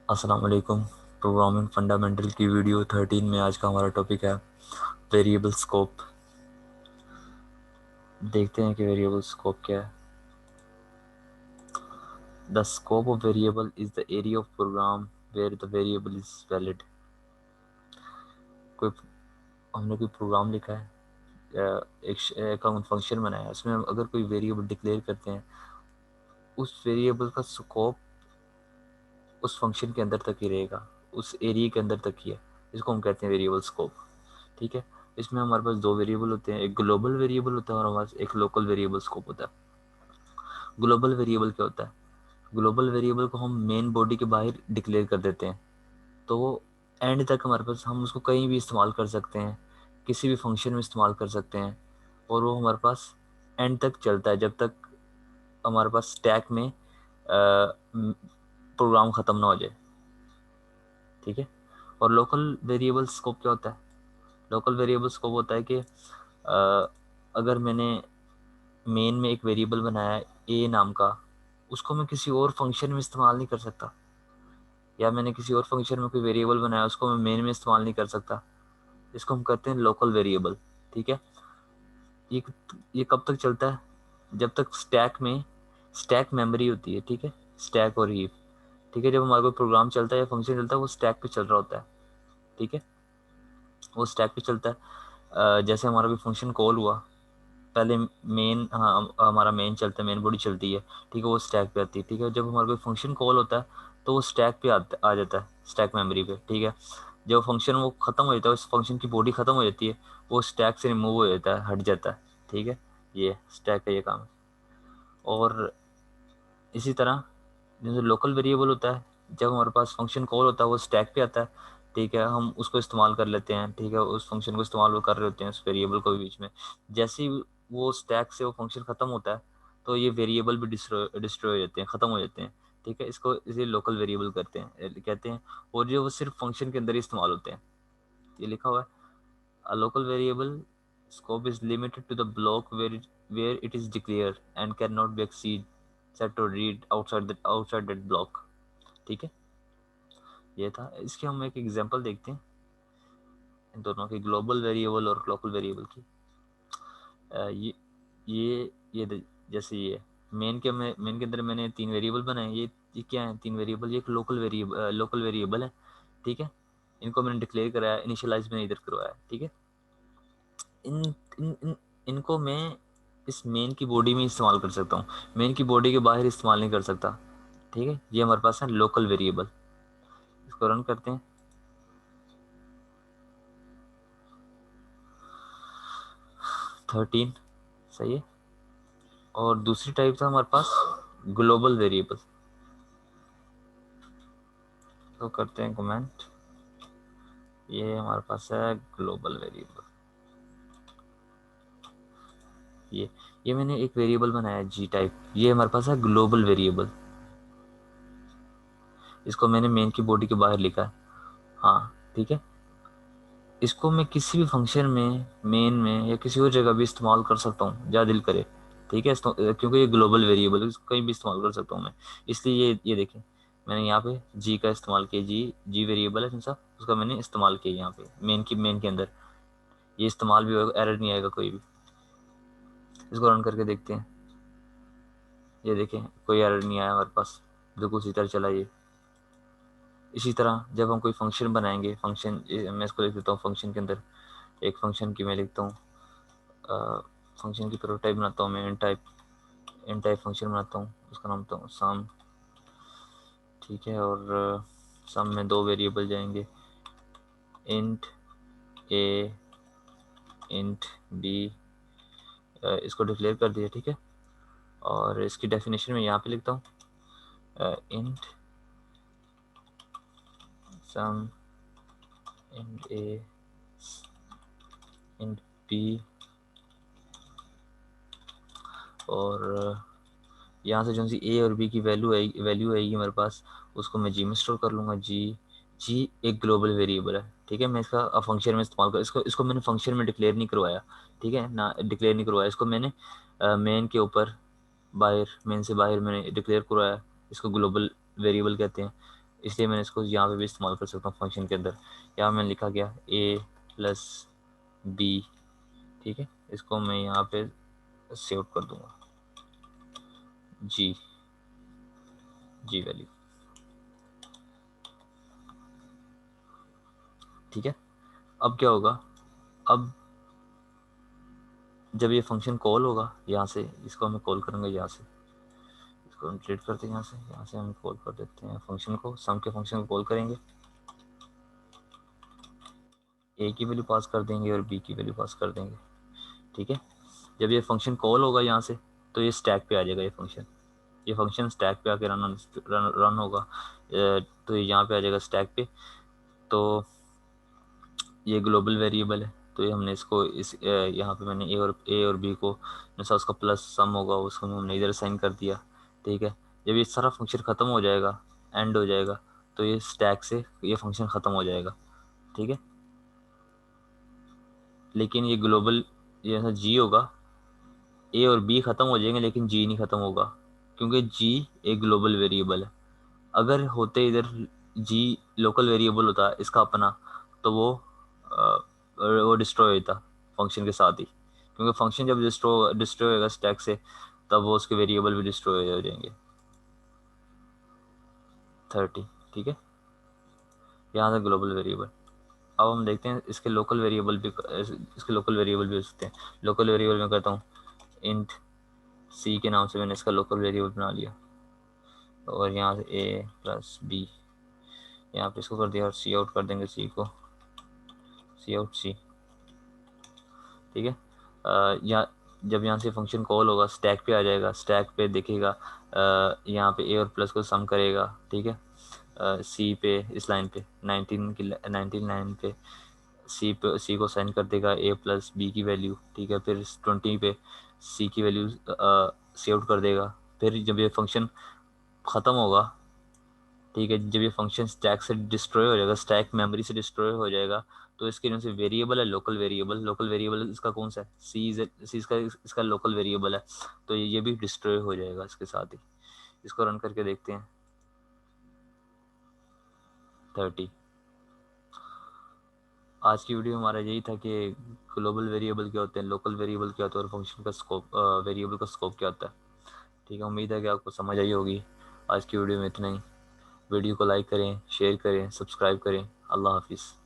अस्सलाम वालेकुम। Programming fundamental की वीडियो 13 में आज का हमारा टॉपिक है वेरिएबल स्कोप। देखते हैं कि वेरिएबल स्कोप क्या है। The scope of variable is the area of program where the variable is valid. कोई हमने कोई प्रोग्राम लिखा है या एक फंक्शन बनाया है, उसमें हम अगर कोई वेरिएबल डिक्लेयर करते हैं, उस वेरिएबल का स्कोप उस फंक्शन के अंदर तक ही रहेगा, उस एरिया के अंदर तक ही है। इसको हम कहते हैं वेरिएबल स्कोप। ठीक है। इसमें हमारे पास दो वेरिएबल होते हैं, एक ग्लोबल वेरिएबल होता है और हमारे पास एक लोकल वेरिएबल स्कोप होता है। ग्लोबल वेरिएबल क्या होता है? ग्लोबल वेरिएबल को हम मेन बॉडी के बाहर डिक्लेयर कर देते हैं, तो वो एंड तक हमारे पास, हम उसको कहीं भी इस्तेमाल कर सकते हैं, किसी भी फंक्शन में इस्तेमाल कर सकते हैं, और वो हमारे पास एंड तक चलता है जब तक हमारे पास स्टैक में प्रोग्राम ख़त्म ना हो जाए। ठीक है। और लोकल वेरिएबल स्कोप क्या होता है? लोकल वेरिएबल स्कोप होता है कि अगर मैंने मेन में एक वेरिएबल बनाया है ए नाम का, उसको मैं किसी और फंक्शन में इस्तेमाल नहीं कर सकता, या मैंने किसी और फंक्शन में कोई वेरिएबल बनाया उसको मैं मेन में इस्तेमाल नहीं कर सकता। इसको हम कहते हैं लोकल वेरिएबल। ठीक है। ये ये कब तक चलता है? जब तक स्टैक मेमोरी होती है। ठीक है। स्टैक और हीप। ठीक है। जब हमारा कोई प्रोग्राम चलता है या फंक्शन चलता है, वो स्टैक पे चल रहा होता है। ठीक है। वो स्टैक पे चलता है। जैसे हमारा कोई फंक्शन कॉल हुआ, पहले मेन, हाँ, हमारा मेन चलता है, मेन बॉडी चलती है। ठीक है। वो स्टैक पे आती है। ठीक है। जब हमारा कोई फंक्शन कॉल होता है, तो वो स्टैक पे आ जाता है, स्टैक मेमोरी पे। ठीक है। जब फंक्शन वो ख़त्म हो जाता है, उस फंक्शन की बॉडी ख़त्म हो जाती है, वो स्टैक से रिमूव हो जाता है, हट जाता है। ठीक है। ये स्टैक का ये काम है। और इसी तरह जैसे लोकल वेरिएबल होता है, जब हमारे पास फंक्शन कॉल होता है वो स्टैक पे आता है। ठीक है। हम उसको इस्तेमाल कर लेते हैं। ठीक है। उस फंक्शन को इस्तेमाल वो कर रहे होते हैं, उस वेरिएबल को भी बीच में। जैसे ही वो स्टैक से वो फंक्शन ख़त्म होता है, तो ये वेरिएबल भी डिस्ट्रॉय हो जाते हैं, ख़त्म हो जाते हैं। ठीक है। इसको इसे लोकल वेरिएबल कहते हैं। और जो वो सिर्फ फंक्शन के अंदर ही इस्तेमाल होते हैं। ये लिखा हुआ है, a local variable scope is limited to the block where it is declared and cannot be exceed set or read outside that block। ठीक है। ये था। इसके हम एक एग्जांपल देखते हैं, इन दोनों की, ग्लोबल वेरिएबल और लोकल वेरिएबल की। ये जैसे ये मेन के अंदर मैंने तीन वेरिएबल बनाए। ये क्या है? तीन वेरिएबल। ये एक लोकल वेरिएबल है। ठीक है। इनको मैंने डिक्लेयर कराया, इनिशियलाइज मैंने इधर करवाया। ठीक है। इन इन इन इनको मैं इस मेन की बॉडी में इस्तेमाल कर सकता हूँ, मेन की बॉडी के बाहर इस्तेमाल नहीं कर सकता। ठीक है। ये हमारे पास है लोकल वेरिएबल। इसको रन करते हैं। 13 सही है। और दूसरी टाइप था हमारे पास ग्लोबल वेरिएबल। तो करते हैं कमेंट। ये हमारे पास है ग्लोबल वेरिएबल। ये मैंने एक वेरिएबल बनाया जी टाइप, ये हमारे पास है ग्लोबल वेरिएबल। इसको मैंने मेन की बॉडी के बाहर लिखा है। हाँ। ठीक है। इसको मैं किसी भी फंक्शन में, मेन में या किसी और जगह भी इस्तेमाल कर सकता हूँ, जहाँ दिल करे। ठीक है। क्योंकि ये ग्लोबल वेरिएबल है, इसको कहीं भी इस्तेमाल कर सकता हूँ मैं। इसलिए ये देखें, मैंने यहाँ पे जी का इस्तेमाल किया। जी वेरिएबल है कौन सा, उसका मैंने इस्तेमाल किया यहाँ पे मेन के अंदर। ये इस्तेमाल भी होगा, एरर नहीं आएगा कोई भी। इसको रन करके देखते हैं। ये देखें, कोई एरर नहीं आया हमारे पास, बिल्कुल सीधा चला ये। इसी तरह जब हम कोई फंक्शन बनाएंगे, फंक्शन, मैं इसको लिख देता हूँ फंक्शन के अंदर, एक फंक्शन की मैं लिखता हूँ, फंक्शन की प्रोटोटाइप बनाता हूँ मैं, इन टाइप फंक्शन बनाता हूँ, उसका नाम तो सम। ठीक है। और सम में दो वेरिएबल जाएंगे, इंट ए, इंट बी। इसको डिक्लेयर कर दिया। ठीक है। और इसकी डेफिनेशन में यहाँ पे लिखता हूँ, इंट सम, इंट ए, इंट बी। और यहाँ से जो सी ए और बी की वैल्यू आएगी हमारे पास, उसको मैं जी में स्टोर कर लूँगा। जी एक ग्लोबल वेरिएबल है। ठीक है। मैं इसका फंक्शन में इस्तेमाल कर, इसको मैंने फंक्शन में डिक्लेयर नहीं करवाया। ठीक है ना, डिक्लेयर नहीं करवाया इसको मैंने, मेन के ऊपर बाहर, मेन से बाहर मैंने डिक्लेयर करवाया। इसको ग्लोबल वेरिएबल कहते हैं। इसलिए मैंने इसको यहाँ पे भी इस्तेमाल कर सकता हूँ फंक्शन के अंदर। यहाँ मैंने लिखा गया a प्लस बी, ठीक है, इसको मैं यहाँ पे सेव कर दूंगा जी वैल्यू, ठीक है। अब क्या होगा, अब जब ये फंक्शन कॉल होगा यहाँ से, इसको हमें कॉल करेंगे यहाँ से, इसको हम डिलीट करते हैं यहाँ से हम कॉल कर देते हैं फंक्शन को, सम के फंक्शन को कॉल करेंगे, ए की वैल्यू पास कर देंगे और बी की वैल्यू पास कर देंगे, ठीक है। जब ये फंक्शन कॉल होगा यहाँ से तो ये स्टैक पे आ जाएगा, ये फंक्शन स्टैक पे आके रन होगा, तो ये यहाँ पे आ जाएगा स्टैक पे। तो ये ग्लोबल वेरिएबल है, तो ये हमने इसको इस यहाँ पे मैंने ए और बी को जैसा उसका प्लस सम होगा उसको हमने इधर साइन कर दिया, ठीक है। जब ये सारा फंक्शन ख़त्म हो जाएगा, एंड हो जाएगा, तो ये स्टैक से ये फंक्शन ख़त्म हो जाएगा, ठीक है। लेकिन ये ग्लोबल, ये ऐसा जी होगा, ए और बी ख़त्म हो जाएंगे लेकिन जी नहीं ख़त्म होगा, क्योंकि जी एक ग्लोबल वेरिएबल है। अगर होते इधर जी लोकल वेरिएबल होता इसका अपना, तो वो डिस्ट्रॉय होता फंक्शन के साथ ही, क्योंकि फंक्शन जब डिस्ट्रॉय होगा स्टैक से, तब वो उसके वेरिएबल भी डिस्ट्रॉय हो जाएंगे। 30, ठीक है, यहाँ से ग्लोबल वेरिएबल। अब हम देखते हैं इसके लोकल वेरिएबल भी, हो सकते हैं। लोकल वेरिएबल में करता हूँ इंट सी के नाम से मैंने इसका लोकल वेरिएबल बना लिया, और यहाँ से ए प्लस बी, यहाँ पे इसको कर दिया और सी आउट कर देंगे, सी को सी आउट सी, ठीक है। या जब यहाँ से फंक्शन कॉल होगा स्टैक पे आ जाएगा, स्टैक पे देखेगा, यहाँ पे ए और प्लस को सम करेगा, ठीक है। सी पे इस लाइन पे 19 लाइन पे सी को साइन कर देगा ए प्लस बी की वैल्यू, ठीक है। फिर 20 पे सी की वैल्यू सी आउट कर देगा। फिर जब ये फंक्शन ख़त्म होगा, ठीक है, जब ये फंक्शन स्टैक से डिस्ट्रॉय हो जाएगा, स्टैक मेमोरी से डिस्ट्रॉय हो जाएगा, तो इसके जो से वेरिएबल है लोकल वेरिएबल, इसका कौन सा है, सी इसका लोकल वेरिएबल है, तो ये भी डिस्ट्रॉय हो जाएगा इसके साथ ही। इसको रन करके देखते हैं। 30। आज की वीडियो हमारा यही था कि ग्लोबल वेरिएबल क्या होते हैं, लोकल वेरिएबल क्या होता है, और फंक्शन का स्कोप, वेरिएबल का स्कोप क्या होता है, ठीक है। उम्मीद है कि आपको समझ आई होगी। आज की वीडियो में इतना ही। वीडियो को लाइक करें, शेयर करें, सब्सक्राइब करें। अल्लाह हाफिज़।